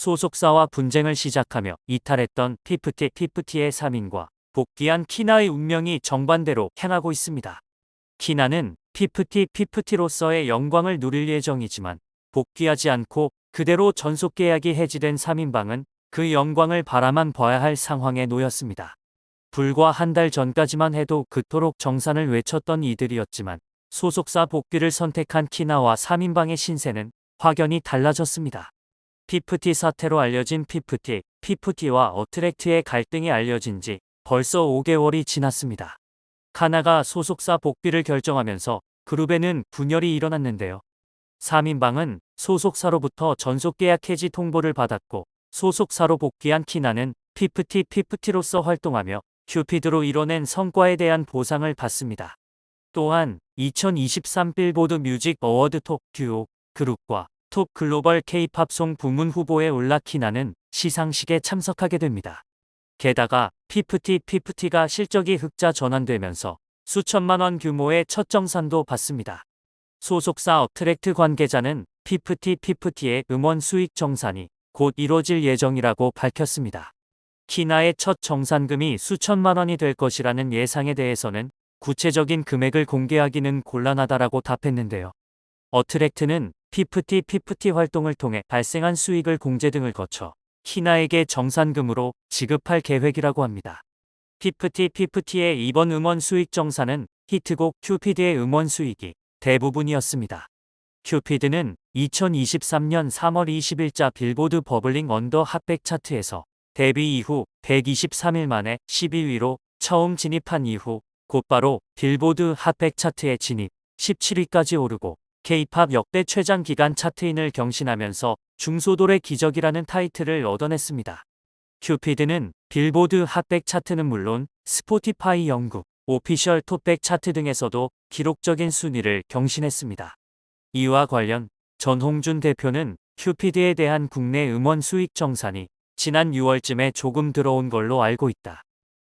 소속사와 분쟁을 시작하며 이탈했던 피프티의 3인과 복귀한 키나의 운명이 정반대로 향하고 있습니다. 키나는 피프티로서의 영광을 누릴 예정이지만 복귀하지 않고 그대로 전속 계약이 해지된 3인방은 그 영광을 바라만 봐야 할 상황에 놓였습니다. 불과 한 달 전까지만 해도 그토록 정산을 외쳤던 이들이었지만 소속사 복귀를 선택한 키나와 3인방의 신세는 확연히 달라졌습니다. 피프티 사태로 알려진 피프티와 어트랙트의 갈등이 알려진 지 벌써 5개월이 지났습니다. 카나가 소속사 복귀를 결정하면서 그룹에는 분열이 일어났는데요. 3인방은 소속사로부터 전속계약 해지 통보를 받았고 소속사로 복귀한 키나는 피프티로서 활동하며 큐피드로 이뤄낸 성과에 대한 보상을 받습니다. 또한 2023 빌보드 뮤직 어워드 톱 듀오 그룹과 톱 글로벌 K-팝송 부문 후보에 올라 키나는 시상식에 참석하게 됩니다. 게다가 피프티가 실적이 흑자 전환되면서 수천만 원 규모의 첫 정산도 받습니다. 소속사 어트랙트 관계자는 피프티의 음원 수익 정산이 곧 이뤄질 예정이라고 밝혔습니다. 키나의 첫 정산금이 수천만 원이 될 것이라는 예상에 대해서는 구체적인 금액을 공개하기는 곤란하다라고 답했는데요. 어트랙트는 피프티 활동을 통해 발생한 수익을 공제 등을 거쳐 키나에게 정산금으로 지급할 계획이라고 합니다. 피프티의 이번 음원 수익 정산은 히트곡 큐피드의 음원 수익이 대부분이었습니다. 큐피드는 2023년 3월 20일자 빌보드 버블링 언더 핫100 차트에서 데뷔 이후 123일 만에 12위로 처음 진입한 이후 곧바로 빌보드 핫100 차트에 진입, 17위까지 오르고 K-팝 역대 최장 기간 차트인을 경신하면서 중소돌의 기적이라는 타이틀을 얻어냈습니다. 큐피드는 빌보드 핫100 차트는 물론 스포티파이 영국, 오피셜 톱100 차트 등에서도 기록적인 순위를 경신했습니다. 이와 관련 전홍준 대표는 큐피드에 대한 국내 음원 수익 정산이 지난 6월쯤에 조금 들어온 걸로 알고 있다.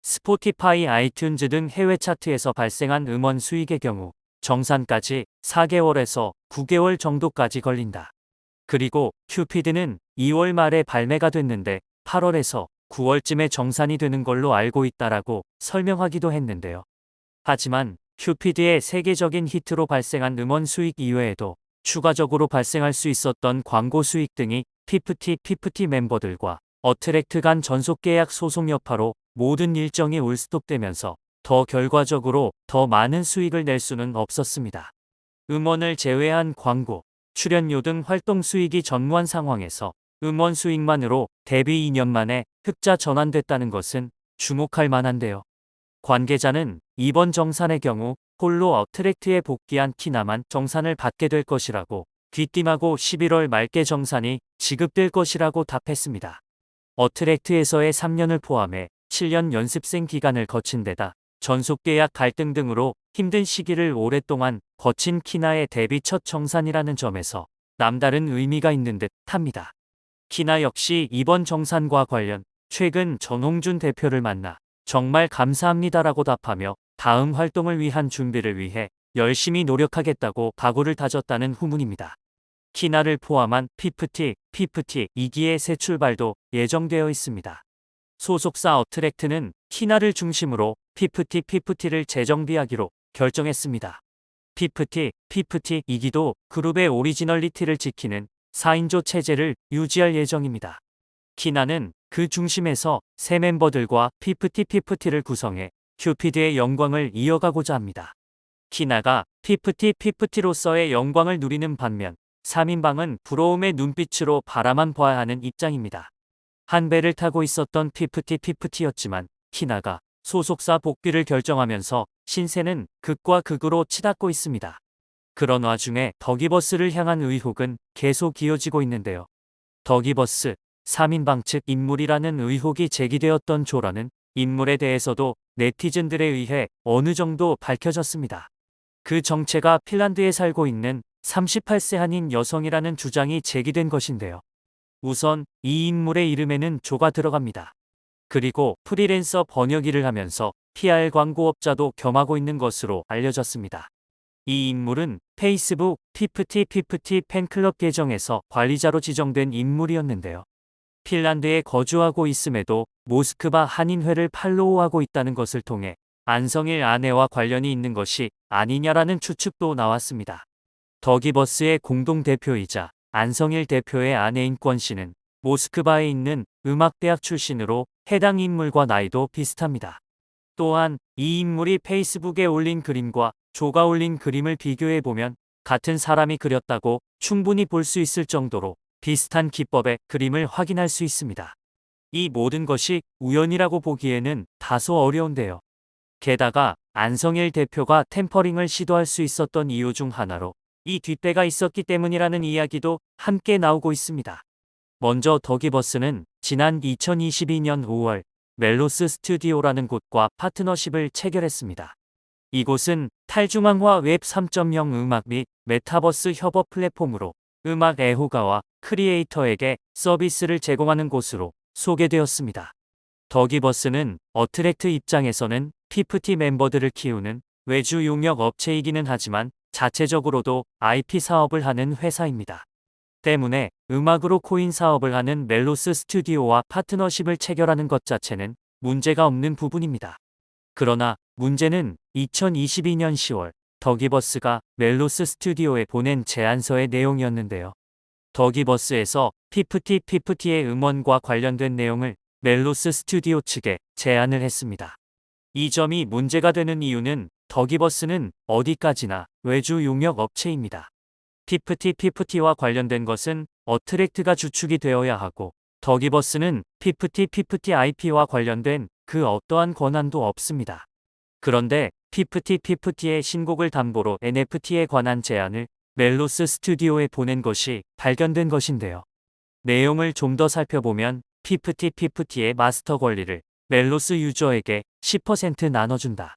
스포티파이, 아이튠즈 등 해외 차트에서 발생한 음원 수익의 경우 정산까지 4개월에서 9개월 정도까지 걸린다. 그리고 큐피드는 2월 말에 발매가 됐는데 8월에서 9월쯤에 정산이 되는 걸로 알고 있다라고 설명하기도 했는데요. 하지만 큐피드의 세계적인 히트로 발생한 음원 수익 이외에도 추가적으로 발생할 수 있었던 광고 수익 등이 피프티 멤버들과 어트랙트 간 전속계약 소송 여파로 모든 일정이 올스톱되면서 결과적으로 더 많은 수익을 낼 수는 없었습니다. 음원을 제외한 광고, 출연료 등 활동 수익이 전무한 상황에서 음원 수익만으로 데뷔 2년 만에 흑자 전환됐다는 것은 주목할 만한데요. 관계자는 이번 정산의 경우 홀로 어트랙트에 복귀한 키나만 정산을 받게 될 것이라고 귀띔하고 11월 말께 정산이 지급될 것이라고 답했습니다. 어트랙트에서의 3년을 포함해 7년 연습생 기간을 거친 데다 전속계약 갈등 등으로 힘든 시기를 오랫동안 거친 키나의 데뷔 첫 정산이라는 점에서 남다른 의미가 있는 듯 합니다. 키나 역시 이번 정산과 관련 최근 전홍준 대표를 만나 정말 감사합니다라고 답하며 다음 활동을 위한 준비를 위해 열심히 노력하겠다고 각오를 다졌다는 후문입니다. 키나를 포함한 피프티 2기의 새 출발도 예정되어 있습니다. 소속사 어트랙트는 키나를 중심으로 피프티를 재정비하기로 결정했습니다. 피프티 2기도 그룹의 오리지널리티를 지키는 4인조 체제를 유지할 예정입니다. 키나는 그 중심에서 새 멤버들과 피프티를 구성해 큐피드의 영광을 이어가고자 합니다. 키나가 피프티로서의 영광을 누리는 반면 3인방은 부러움의 눈빛으로 바라만 봐야 하는 입장입니다. 한 배를 타고 있었던 피프티였지만 키나가 소속사 복귀를 결정하면서 신세는 극과 극으로 치닫고 있습니다. 그런 와중에 더기버스를 향한 의혹은 계속 이어지고 있는데요. 더기버스 3인방 측 인물이라는 의혹이 제기되었던 조라는 인물에 대해서도 네티즌들에 의해 어느 정도 밝혀졌습니다. 그 정체가 핀란드에 살고 있는 38세 한인 여성이라는 주장이 제기된 것인데요. 우선 이 인물의 이름에는 조가 들어갑니다. 그리고 프리랜서 번역 일을 하면서 PR 광고업자도 겸하고 있는 것으로 알려졌습니다. 이 인물은 페이스북 피프티 팬클럽 계정에서 관리자로 지정된 인물이었는데요. 핀란드에 거주하고 있음에도 모스크바 한인회를 팔로우하고 있다는 것을 통해 안성일 아내와 관련이 있는 것이 아니냐라는 추측도 나왔습니다. 더기버스의 공동대표이자 안성일 대표의 아내인 권 씨는 모스크바에 있는 음악대학 출신으로 해당 인물과 나이도 비슷합니다. 또한 이 인물이 페이스북에 올린 그림과 조가 올린 그림을 비교해보면 같은 사람이 그렸다고 충분히 볼 수 있을 정도로 비슷한 기법의 그림을 확인할 수 있습니다. 이 모든 것이 우연이라고 보기에는 다소 어려운데요. 게다가 안성일 대표가 템퍼링을 시도할 수 있었던 이유 중 하나로 이 뒷배가 있었기 때문이라는 이야기도 함께 나오고 있습니다. 먼저 더기버스는 지난 2022년 5월 멜로스 스튜디오라는 곳과 파트너십을 체결했습니다. 이곳은 탈중앙화 웹 3.0 음악 및 메타버스 협업 플랫폼으로 음악 애호가와 크리에이터에게 서비스를 제공하는 곳으로 소개되었습니다. 더기버스는 어트랙트 입장에서는 피프티 멤버들을 키우는 외주 용역 업체이기는 하지만 자체적으로도 IP 사업을 하는 회사입니다. 때문에 음악으로 코인 사업을 하는 멜로스 스튜디오와 파트너십을 체결하는 것 자체는 문제가 없는 부분입니다. 그러나 문제는 2022년 10월 더기버스가 멜로스 스튜디오에 보낸 제안서의 내용이었는데요. 더기버스에서 피프티의 음원과 관련된 내용을 멜로스 스튜디오 측에 제안을 했습니다. 이 점이 문제가 되는 이유는 더기버스는 어디까지나 외주 용역 업체입니다. 피프티와 관련된 것은 어트랙트가 주축이 되어야 하고 더기버스는 피프티 IP와 관련된 그 어떠한 권한도 없습니다. 그런데 피프티의 신곡을 담보로 NFT에 관한 제안을 멜로스 스튜디오에 보낸 것이 발견된 것인데요. 내용을 좀 더 살펴보면 피프티의 마스터 권리를 멜로스 유저에게 10% 나눠준다.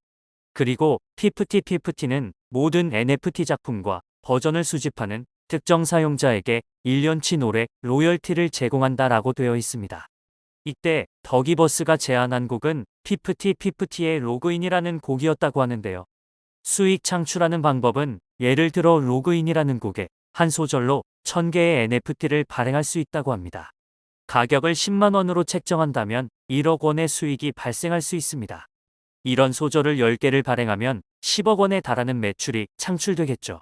그리고 피프티는 모든 NFT 작품과 버전을 수집하는 특정 사용자에게 1년치 노래 로열티를 제공한다라고 되어 있습니다. 이때 더기버스가 제안한 곡은 피프티의 로그인이라는 곡이었다고 하는데요. 수익 창출하는 방법은 예를 들어 로그인이라는 곡에 한 소절로 1000개의 NFT를 발행할 수 있다고 합니다. 가격을 10만 원으로 책정한다면 1억 원의 수익이 발생할 수 있습니다. 이런 소절을 10개를 발행하면 10억 원에 달하는 매출이 창출되겠죠.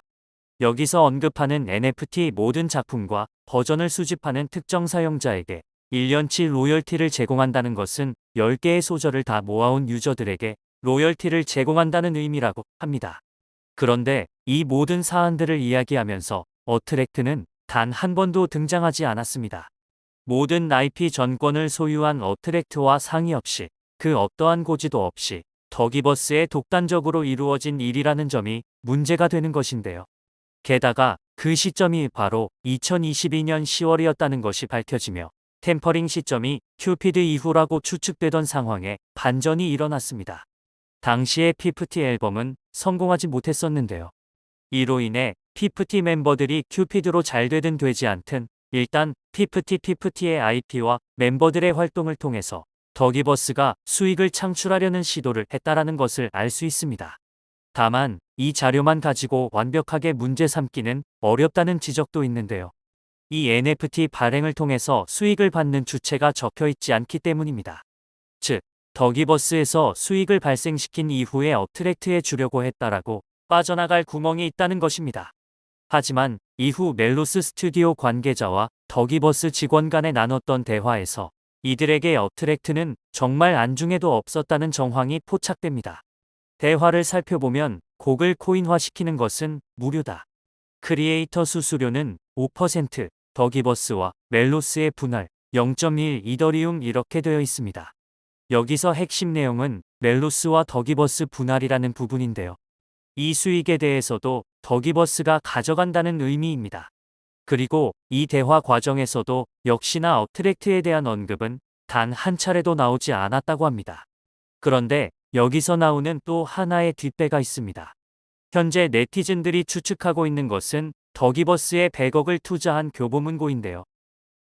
여기서 언급하는 NFT 모든 작품과 버전을 수집하는 특정 사용자에게 1년치 로열티를 제공한다는 것은 10개의 소절을 다 모아온 유저들에게 로열티를 제공한다는 의미라고 합니다. 그런데 이 모든 사안들을 이야기하면서 어트랙트는 단 한 번도 등장하지 않았습니다. 모든 IP 전권을 소유한 어트랙트와 상의 없이 그 어떠한 고지도 없이 더기버스에 독단적으로 이루어진 일이라는 점이 문제가 되는 것인데요. 게다가 그 시점이 바로 2022년 10월이었다는 것이 밝혀지며 템퍼링 시점이 큐피드 이후라고 추측되던 상황에 반전이 일어났습니다. 당시의 피프티 앨범은 성공하지 못했었는데요. 이로 인해 피프티 멤버들이 큐피드로 잘 되든 되지 않든 일단 피프티의 IP와 멤버들의 활동을 통해서 더기버스가 수익을 창출하려는 시도를 했다라는 것을 알 수 있습니다. 다만 이 자료만 가지고 완벽하게 문제 삼기는 어렵다는 지적도 있는데요. 이 NFT 발행을 통해서 수익을 받는 주체가 적혀 있지 않기 때문입니다. 즉, 더기버스에서 수익을 발생시킨 이후에 어트랙트에 주려고 했다라고 빠져나갈 구멍이 있다는 것입니다. 하지만 이후 멜로스 스튜디오 관계자와 더기버스 직원 간에 나눴던 대화에서 이들에게 어트랙트는 정말 안중에도 없었다는 정황이 포착됩니다. 대화를 살펴보면 곡을 코인화시키는 것은 무료다. 크리에이터 수수료는 5%, 더기버스와 멜로스의 분할 0.1 이더리움 이렇게 되어 있습니다. 여기서 핵심 내용은 멜로스와 더기버스 분할이라는 부분인데요. 이 수익에 대해서도 더기버스가 가져간다는 의미입니다. 그리고 이 대화 과정에서도 역시나 어트랙트에 대한 언급은 단 한 차례도 나오지 않았다고 합니다. 그런데 여기서 나오는 또 하나의 뒷배가 있습니다. 현재 네티즌들이 추측하고 있는 것은 더기버스에 100억을 투자한 교보문고인데요.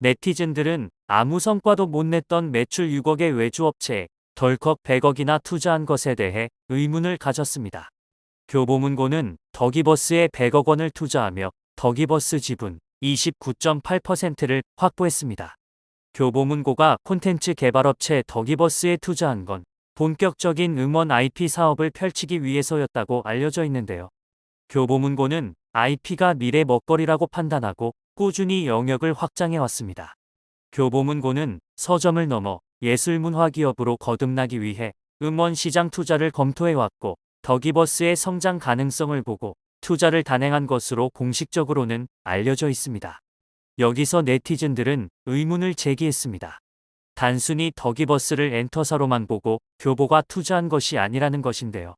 네티즌들은 아무 성과도 못 냈던 매출 6억의 외주업체에 덜컥 100억이나 투자한 것에 대해 의문을 가졌습니다. 교보문고는 더기버스에 100억 원을 투자하며 더기버스 지분 29.8%를 확보했습니다. 교보문고가 콘텐츠 개발업체 더기버스에 투자한 건 본격적인 음원 IP 사업을 펼치기 위해서였다고 알려져 있는데요. 교보문고는 IP가 미래 먹거리라고 판단하고 꾸준히 영역을 확장해 왔습니다. 교보문고는 서점을 넘어 예술문화 기업으로 거듭나기 위해 음원 시장 투자를 검토해 왔고 더기버스의 성장 가능성을 보고 투자를 단행한 것으로 공식적으로는 알려져 있습니다. 여기서 네티즌들은 의문을 제기했습니다. 단순히 더기버스를 엔터사로만 보고 교보가 투자한 것이 아니라는 것인데요.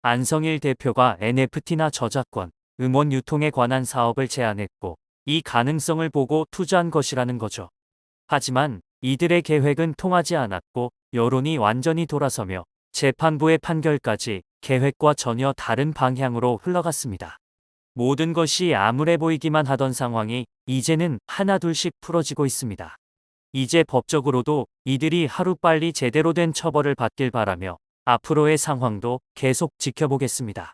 안성일 대표가 NFT나 저작권, 음원 유통에 관한 사업을 제안했고 이 가능성을 보고 투자한 것이라는 거죠. 하지만 이들의 계획은 통하지 않았고 여론이 완전히 돌아서며 재판부의 판결까지 계획과 전혀 다른 방향으로 흘러갔습니다. 모든 것이 암울해 보이기만 하던 상황이 이제는 하나둘씩 풀어지고 있습니다. 이제 법적으로도 이들이 하루빨리 제대로 된 처벌을 받길 바라며 앞으로의 상황도 계속 지켜보겠습니다.